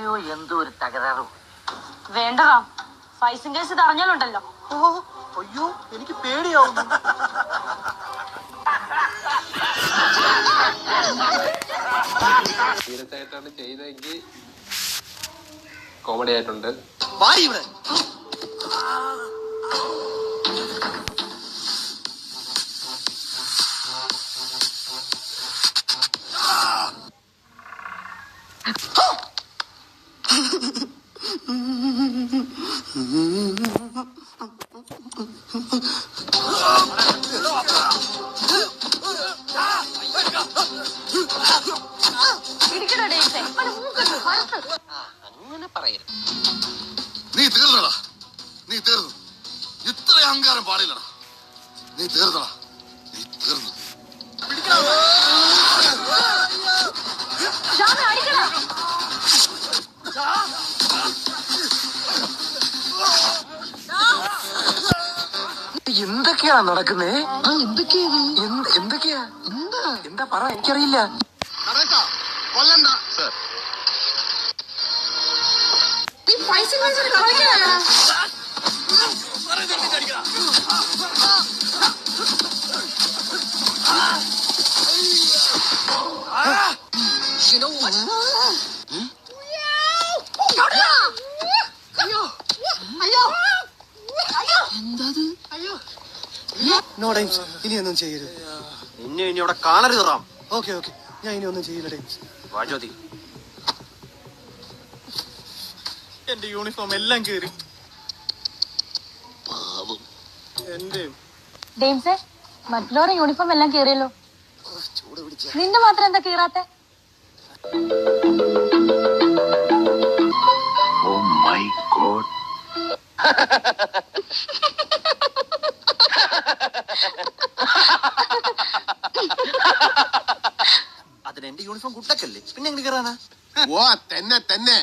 എവിടെയോ എന്തോ ഒരു തകരാറ്. വേണ്ടടാ, ഫൈസിൻ കേസ് ഇത് അറിഞ്ഞാലുണ്ടല്ലോ. അയ്യോ, എനിക്ക് പേടിയാവും. തീർച്ചയായിട്ടാണ് ചെയ്തെങ്കിൽ കോമഡി ആയിട്ടുണ്ട്. അങ്ങനെ പറയരുത്. നീ തീർന്നടാ, നീ തീർന്നു. ഇത്ര അഹങ്കാരം പാടില്ലടാ. നീ തീർന്നടാ, നീ തീർന്നു. എന്തൊക്കെയാ നടക്കുന്നേ? എന്തൊക്കെയാ എന്താ പറ, എനിക്കറിയില്ല. കൊല്ലണ്ട സർ. നോ ഡൈംസ്, ഇനിയൊന്നും ചെയ്യരുത്. ഇനി ഇവിടെ കാണരുത് റാം. ഓക്കെ ഓക്കെ, ഞാൻ ഇനി ഒന്നും ചെയ്യില്ല ഡൈംസ്. വാജോതി, എന്റെ യൂണിഫോം എല്ലാം കീറി. ഡെയിംസേ, മറ്റുള്ളവരുടെ യൂണിഫോം എല്ലാം കീറിയല്ലോ, നിന്റെ മാത്രം എന്താ കീറാത്തെ? Oh my God. അതിന് എന്റെ യൂണിഫോം കുട്ടക്കല്ലേ, പിന്നെ എങ്ങനെ കയറാനാ? ഓ തന്നെ തന്നെ